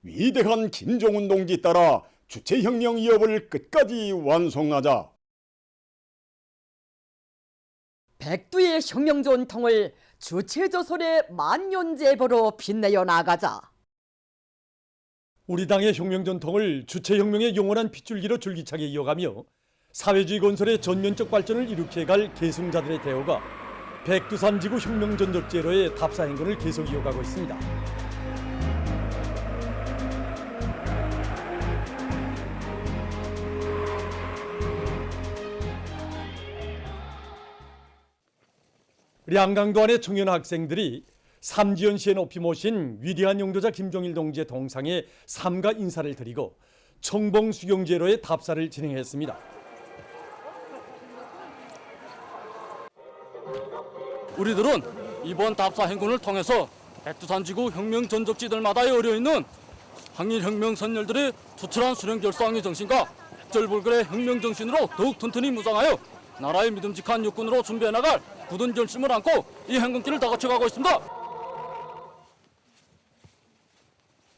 위대한 김정은 동지 따라 주체혁명 위협을 끝까지 완성하자. 백두의 혁명 전통을 주체조선의 만년제보로 빛내어 나가자. 우리 당의 혁명 전통을 주체혁명의 영원한 핏줄기로 줄기차게 이어가며 사회주의 건설의 전면적 발전을 일으켜갈 계승자들의 대우가 백두산 지구 혁명 전적제로의 답사 행군을 계속 이어가고 있습니다. 량강도 안의 청년 학생들이 삼지연시에 높이 모신 위대한 용도자 김종일 동지의 동상에 삼가 인사를 드리고 청봉수경제로의 답사를 진행했습니다. 우리들은 이번 답사 행군을 통해서 백두산지구 혁명 전적지들마다에 어려있는 항일혁명 선열들의 투철한 수령 결사항의 정신과 백절불굴의 혁명 정신으로 더욱 튼튼히 무장하여 나라의 믿음직한 육군으로 준비해 나갈 굳은 결심을 안고 이 행군길을 다 거쳐가고 있습니다.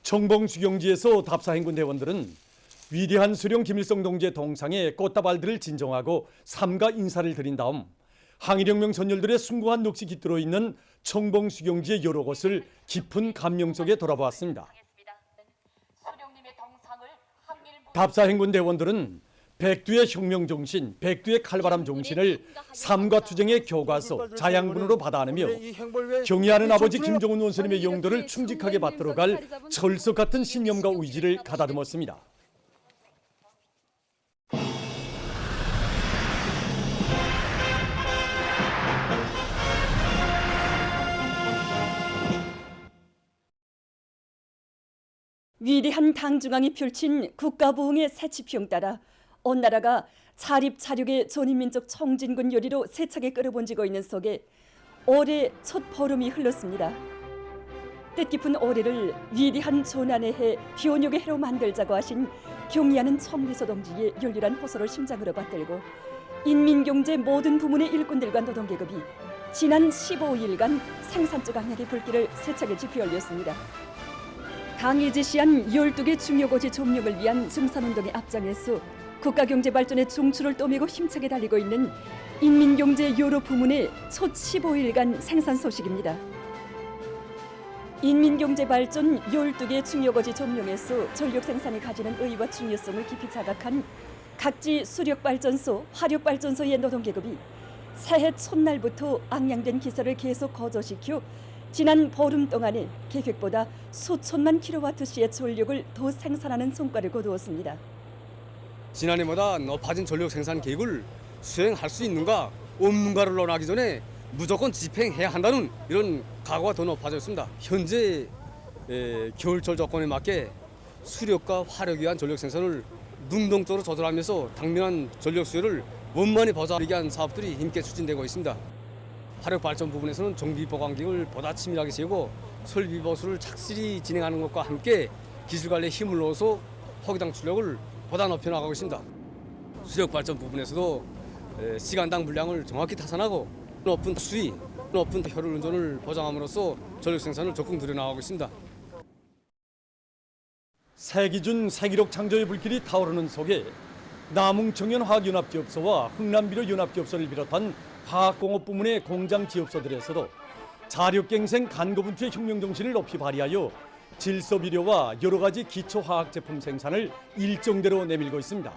청봉수경지에서 답사 행군 대원들은 위대한 수령 김일성 동지의 동상에 꽃다발들을 진정하고 삼가 인사를 드린 다음 항일혁명 선열들의 숭고한 넋이 깃들어 있는 청봉수경지의 여러 곳을 깊은 감명 속에 돌아보았습니다. 답사 행군 대원들은 백두의 혁명 정신, 백두의 칼바람 정신을 삶과 투쟁의 교과서, 자양분으로 받아 안으며 경의하는 아버지 김정은 원수님의 영도를 충직하게 받들어갈 철석 같은 신념과 의지를 가다듬었습니다. 위대한 당중앙이 펼친 국가부흥의 새치평 따라 온 나라가 자립자력의 전인민족 청진군 요리로 세차게 끌어본지고 있는 속에 올해 첫 보름이 흘렀습니다. 뜻깊은 올해를 위대한 조난의 해, 변욕의 해로 만들자고 하신 경의하는 청미소 동지의 열렬한 호소를 심장으로 받들고 인민경제 모든 부문의 일꾼들과 노동계급이 지난 15일간 생산적 강약의 불길을 세차게 지피 올렸습니다. 당이 제시한 12개 중요고지 점령을 위한 증산운동의 앞장에서 국가경제 발전의 중추를 떠매고 힘차게 달리고 있는 인민경제 여러 부문의 첫 15일간 생산 소식입니다. 인민경제 발전 12개 중요고지 점령에서 전력 생산이 가지는 의의와 중요성을 깊이 자각한 각지 수력발전소, 화력발전소의 노동계급이 새해 첫날부터 앙양된 기세를 계속 거저시켜 지난 보름 동안에 계획보다 수천만 킬로와트시의 전력을 더 생산하는 성과를 거두었습니다. 지난해보다 높아진 전력 생산 계획을 수행할 수 있는가 없는가를 논하기 전에 무조건 집행해야 한다는 이런 각오가 더 높아졌습니다. 현재 겨울철 조건에 맞게 수력과 화력에 의한 전력 생산을 능동적으로 조절하면서 당면한 전력 수요를 원만히 보장하기 위한 사업들이 힘있게 추진되고 있습니다. 화력 발전 부분에서는 정비 보강 계획을 보다 치밀하게 세우고 설비 보수를 착실히 진행하는 것과 함께 기술 관리에 힘을 넣어서 허기당 출력을 보다 높여 나가고 있습니다. 수력 발전 부분에서도 시간당 물량을 정확히 타산하고 높은 수위, 높은 효율 운전을 보장함으로써 전력 생산을 적극 늘려나가고 있습니다. 세기준 세기록 창조의 불길이 타오르는 속에 남웅청년화학연합기업소와 흥남비료연합기업소를 비롯한 화학공업 부문의 공장 지업소들에서도 자력갱생 간거분투의 혁명정신을 높이 발휘하여 질소비료와 여러 가지 기초화학 제품 생산을 일정대로 내밀고 있습니다.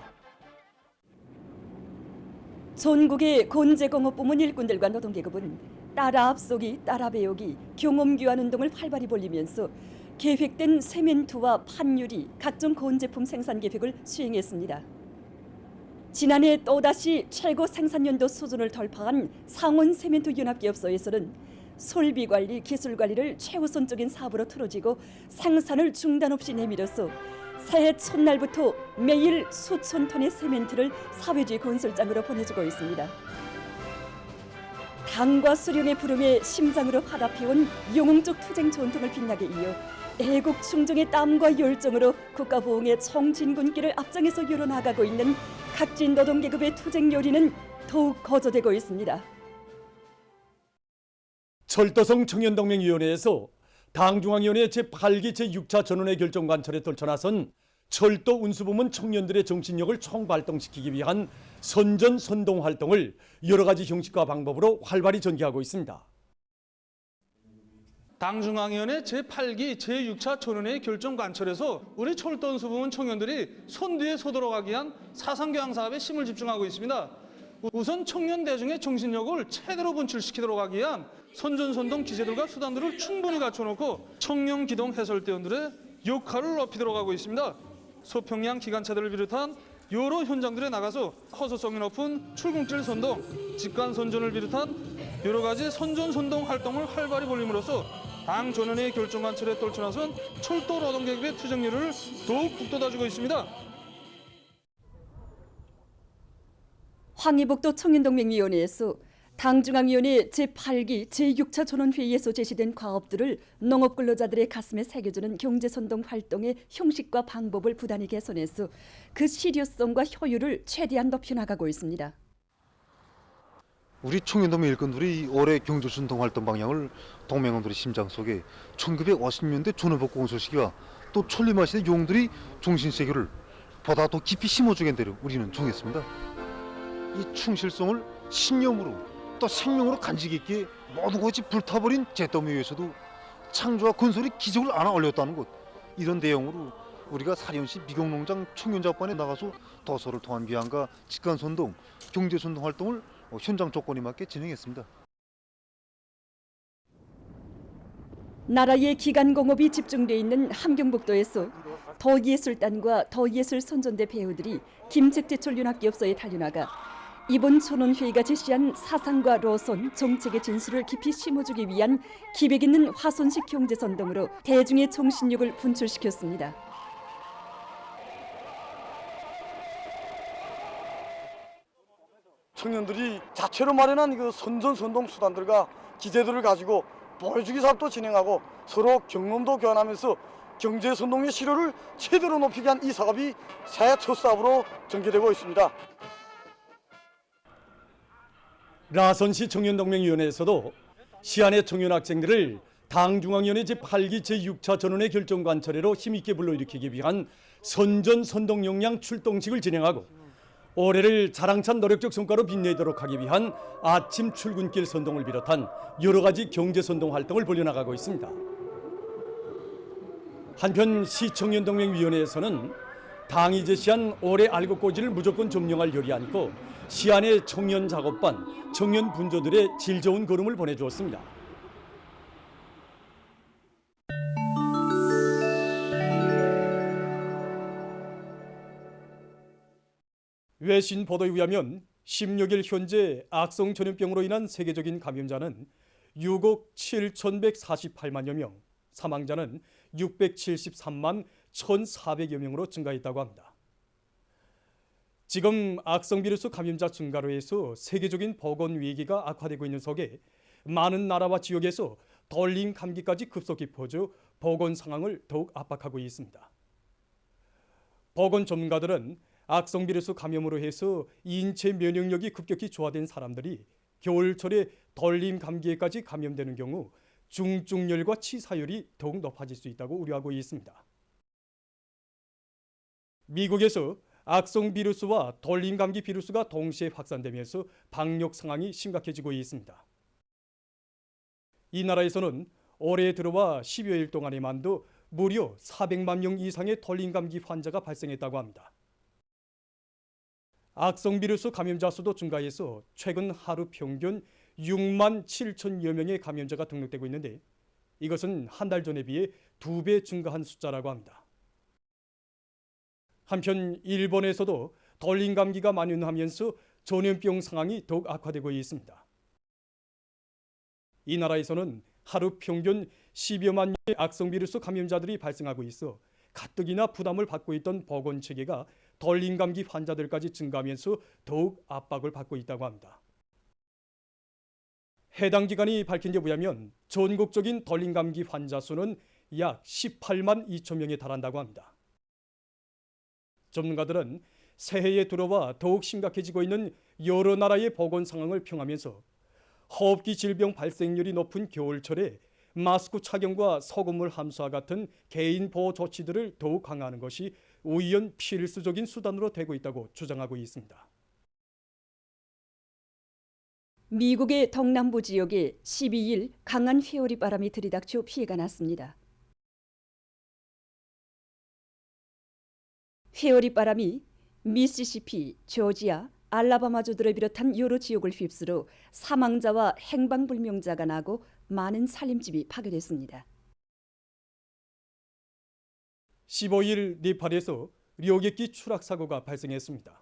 전국의 건재공업 부문 일꾼들과 노동계급은 따라 앞서기, 따라 배우기, 경험교환 운동을 활발히 벌리면서 계획된 세멘트와 판유리, 각종 건제품 생산 계획을 수행했습니다. 지난해 또다시 최고 생산연도 수준을 돌파한 상원 세멘트 연합기업소에서는 설비 관리, 기술 관리를 최우선적인 사업으로 틀어지고 생산을 중단 없이 내밀어서 새해 첫날부터 매일 수천 톤의 세멘트를 사회주의 건설장으로 보내주고 있습니다. 당과 수령의 부름에 심장으로 화답해온 영웅적 투쟁 전통을 빛나게 이어 애국 충정의 땀과 열정으로 국가부흥의 청진군길을 앞장에서 열어나가고 있는 각지 노동계급의 투쟁 요리는 더욱 거저되고 있습니다. 철도성 청년동맹위원회에서 당중앙위원회 제8기 제6차 전원회 결정 관철에 떨쳐나선 철도 운수부문 청년들의 정신력을 총발동시키기 위한 선전선동 활동을 여러 가지 형식과 방법으로 활발히 전개하고 있습니다. 당중앙위원회 제8기 제6차 전원회 결정 관철에서 우리 철도 운수부문 청년들이 손뒤에 서도록 하기 위한 사상교양 사업에 힘을 집중하고 있습니다. 우선 청년 대중의 정신력을 최대로 분출시키도록 하기 위한 선전선동 기제들과 수단들을 충분히 갖춰놓고 청년 기동 해설대원들의 역할을 높이도록 하고 있습니다. 소평양 기관차들을 비롯한 여러 현장들에 나가서 허소성이 높은 출근길 선동, 직관 선전을 비롯한 여러 가지 선전선동 활동을 활발히 벌림으로써 당 전원회의 결정 관철에 떨쳐나선 철도 노동계급의 투쟁률을 더욱 북돋아주고 있습니다. 황희복도 청년동맹위원회에서 당중앙위원회 제8기 제6차 전원회의에서 제시된 과업들을 농업근로자들의 가슴에 새겨주는 경제선동 활동의 형식과 방법을 부단히 개선해서 그 실효성과 효율을 최대한 높여나가고 있습니다. 우리 청년동맹 일꾼들이 올해 경제선동 활동 방향을 동맹원들의 심장 속에 1950년대 전원복구 건설시기와 또 천리마신의 용들이 종신세계를 보다 더 깊이 심어주겠다고 우리는 정했습니다. 이 충실성을 신념으로 또 생명으로 간직 있게 모든 것이 불타버린 잿더미 위에서도 창조와 건설의 기적을 안아 올렸다는 것, 이런 내용으로 우리가 사령시 미경농장 청년작반에 나가서 도서를 통한 귀환과 직관선동, 경제선동 활동을 현장 조건에 맞게 진행했습니다. 나라의 기간공업이 집중돼 있는 함경북도에서 더예술단과 더예술선전대 배우들이 김책제철윤학기업소에 달려나가 이번 전원회의가 제시한 사상과 노선, 정책의 진수를 깊이 심어주기 위한 기백 있는 화손식 경제선동으로 대중의 정신력을 분출시켰습니다. 청년들이 자체로 마련한 그 선전선동 수단들과 기제들을 가지고 보여주기 사업도 진행하고 서로 경험도 교환하면서 경제선동의 실효를 최대로 높이기 위한 이 사업이 새해 첫 사업으로 전개되고 있습니다. 라선시 청년동맹위원회에서도 시안의 청년 학생들을 당중앙위원회 제8기 제6차 전원회 결정 관철회로 힘있게 불러일으키기 위한 선전선동 역량 출동식을 진행하고 올해를 자랑찬 노력적 성과로 빛내도록 하기 위한 아침 출근길 선동을 비롯한 여러 가지 경제선동 활동을 벌여나가고 있습니다. 한편 시청년동맹위원회에서는 당이 제시한 올해 알곡고지를 무조건 점령할 열이 안고 시안의 청년 작업반, 청년 분조들의 질 좋은 걸음을 보내주었습니다. 외신 보도에 의하면 16일 현재 악성 전염병으로 인한 세계적인 감염자는 6억 7,148만여 명, 사망자는 673만 1,400여 명으로 증가했다고 합니다. 지금 악성 비루스 감염자 증가로 해서 세계적인 보건 위기가 악화되고 있는 속에 많은 나라와 지역에서 돌림 감기까지 급속히 퍼져 보건 상황을 더욱 압박하고 있습니다. 보건 전문가들은 악성 비루스 감염으로 해서 인체 면역력이 급격히 저하된 사람들이 겨울철에 돌림 감기에까지 감염되는 경우 중증열과 치사율이 더욱 높아질 수 있다고 우려하고 있습니다. 미국에서 악성 비루스와 돌림 감기 비루스가 동시에 확산되면서 방역 상황이 심각해지고 있습니다. 이 나라에서는 올해 들어와 10여일 동안에만도 무려 400만 명 이상의 돌림 감기 환자가 발생했다고 합니다. 악성 비루스 감염자 수도 증가해서 최근 하루 평균 6만 7천여 명의 감염자가 등록되고 있는데 이것은 한 달 전에 비해 2배 증가한 숫자라고 합니다. 한편 일본에서도 돌림 감기가 만연하면서 전염병 상황이 더욱 악화되고 있습니다. 이 나라에서는 하루 평균 10여만 명의 악성 비루스 감염자들이 발생하고 있어 가뜩이나 부담을 받고 있던 보건체계가 돌림 감기 환자들까지 증가하면서 더욱 압박을 받고 있다고 합니다. 해당 기관이 밝힌 데 의하면 전국적인 돌림 감기 환자 수는 약 18만 2천 명에 달한다고 합니다. 전문가들은 새해에 들어와 더욱 심각해지고 있는 여러 나라의 보건 상황을 평하면서 호흡기 질병 발생률이 높은 겨울철에 마스크 착용과 소금물 함수와 같은 개인 보호 조치들을 더욱 강화하는 것이 우연 필수적인 수단으로 되고 있다고 주장하고 있습니다. 미국의 동남부 지역에 12일 강한 회오리 바람이 들이닥쳐 피해가 났습니다. 회오리 바람이 미시시피, 조지아, 알라바마주들을 비롯한 여러 지역을 휩쓸어 사망자와 행방불명자가 나고 많은 살림집이 파괴됐습니다. 15일 네팔에서 료객기 추락 사고가 발생했습니다.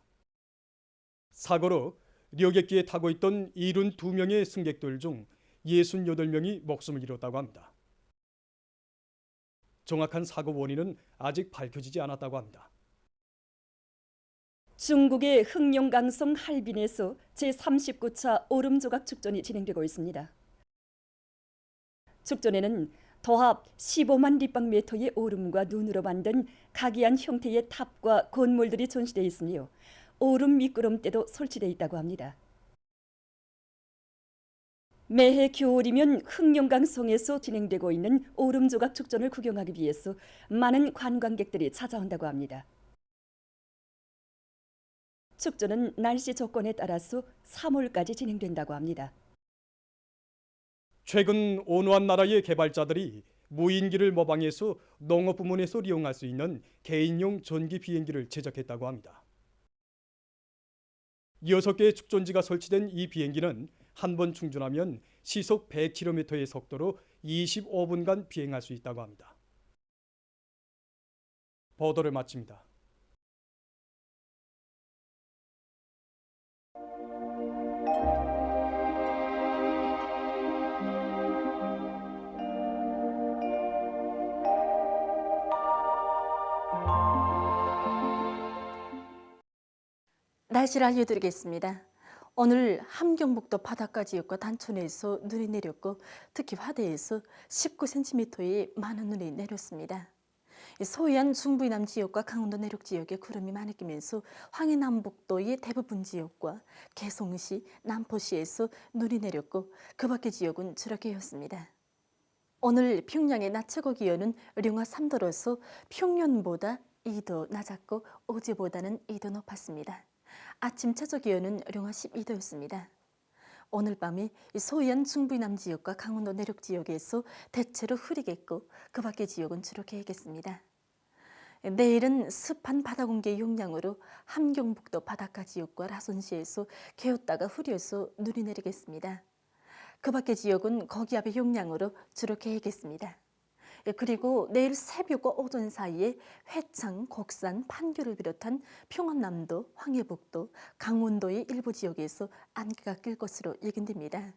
사고로 료객기에 타고 있던 72명의 승객들 중 68명이 목숨을 잃었다고 합니다. 정확한 사고 원인은 아직 밝혀지지 않았다고 합니다. 중국의 흑룡강성 할빈에서 제39차 오름조각 축전이 진행되고 있습니다. 축전에는 도합 15만立方미터의 오름과 눈으로 만든 각이한 형태의 탑과 건물들이 전시되어 있으며 오름 미끄럼대도 설치되어 있다고 합니다. 매해 겨울이면 흑룡강성에서 진행되고 있는 오름조각 축전을 구경하기 위해서 많은 관광객들이 찾아온다고 합니다. 축전은 날씨 조건에 따라서 3월까지 진행된다고 합니다. 최근 온화한 나라의 개발자들이 무인기를 모방해서 농업 부문에서 이용할 수 있는 개인용 전기 비행기를 제작했다고 합니다. 6개의 축전지가 설치된 이 비행기는 한 번 충전하면 시속 100km의 속도로 25분간 비행할 수 있다고 합니다. 보도를 마칩니다. 날씨를 알려드리겠습니다. 오늘 함경북도 바닷가 지역과 단촌에서 눈이 내렸고 특히 화대에서 19cm의 많은 눈이 내렸습니다. 소해안 중부이남 지역과 강원도 내륙 지역에 구름이 많이 끼면서 황해남북도의 대부분 지역과 개성시, 남포시에서 눈이 내렸고 그 밖의 지역은 추락해였습니다. 오늘 평양의 낮 최고 기온은 령화 3도로서 평년보다 2도 낮았고 어제보다는 2도 높았습니다. 아침 최저 기온은 령화 12도였습니다. 오늘 밤이 소해안 중부이남 지역과 강원도 내륙 지역에서 대체로 흐리겠고 그 밖의 지역은 추락해야겠습니다. 내일은 습한 바다 공기 용량으로 함경북도 바닷가 지역과 라선시에서 개었다가 흐려서 눈이 내리겠습니다. 그 밖의 지역은 거기압의 용량으로 추락해야겠습니다. 그리고 내일 새벽과 오전 사이에 회창, 곡산, 판교를 비롯한 평안남도, 황해북도, 강원도의 일부 지역에서 안개가 낄 것으로 예견됩니다.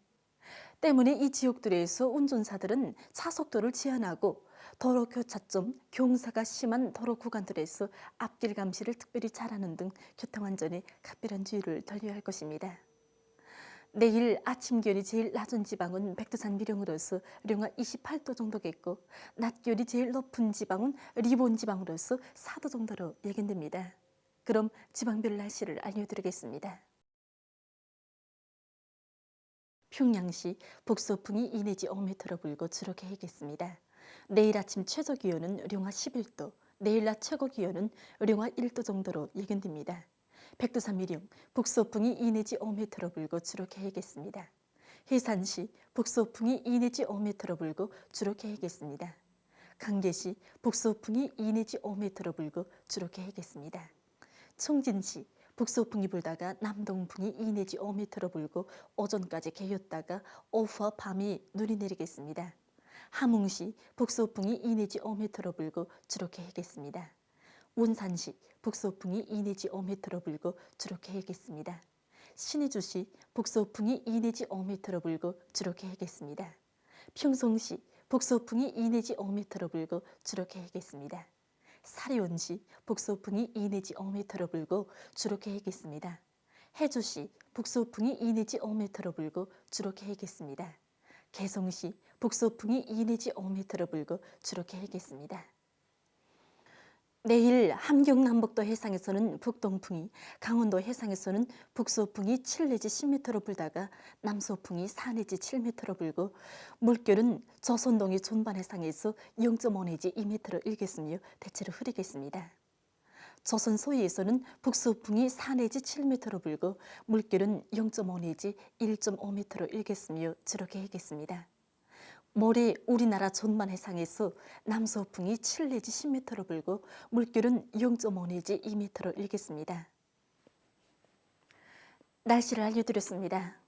때문에 이 지역들에서 운전사들은 차속도를 제한하고 도로 교차점, 경사가 심한 도로 구간들에서 앞길 감시를 특별히 잘하는 등 교통안전에 각별한 주의를 돌려야 할 것입니다. 내일 아침 기온이 제일 낮은 지방은 백두산 미령으로서 령화 28도 정도겠고 낮 기온이 제일 높은 지방은 리본 지방으로서 4도 정도로 예견됩니다. 그럼 지방별 날씨를 알려드리겠습니다. 평양시 북서풍이 2 내지 5m로 불고 추락해야겠습니다. 내일 아침 최저 기온은 령화 11도, 내일 낮 최고 기온은 령화 1도 정도로 예견됩니다. 백두산 미령, 북서풍이 2 내지 5m로 불고 추락해야겠습니다. 해산시, 북서풍이 2 내지 5m로 불고 추락해야겠습니다. 강계시, 북서풍이 2 내지 5m로 불고 추락해야겠습니다. 청진시, 북서풍이 불다가 남동풍이 2 내지 5m로 불고 오전까지 개였다가 오후와 밤이 눈이 내리겠습니다. 함흥시, 북서풍이 2 내지 5m로 불고 추락해야겠습니다. 운산시, 북서풍이 2 내지 5m로 불고 추락해야겠습니다. 신의주시, 북서풍이 2 내지 5m로 불고 추락해야겠습니다. 평성시, 북서풍이 2 내지 5m로 불고 추락해야겠습니다. 사리온시, 북서풍이 2 내지 5m로 불고 추락해야겠습니다. 해주시, 북서풍이 2 내지 5m로 불고 추락해야겠습니다. 개성시, 북서풍이 2 내지 5m로 불고 추락해야겠습니다. 내일 함경 남북도 해상에서는 북동풍이, 강원도 해상에서는 북소풍이 7 내지 10m로 불다가 남소풍이 4 내지 7m로 불고 물결은 조선동해 존반 해상에서 0.5 내지 2m로 일겠으며 대체로 흐리겠습니다. 조선 소해에서는 북소풍이 4 내지 7m로 불고 물결은 0.5 내지 1.5m로 일겠으며 주로 개겠습니다. 모레 우리나라 존만 해상에서 남소풍이 7 내지 10m로 불고 물결은 0.5 내지 2m로 일겠습니다. 날씨를 알려드렸습니다.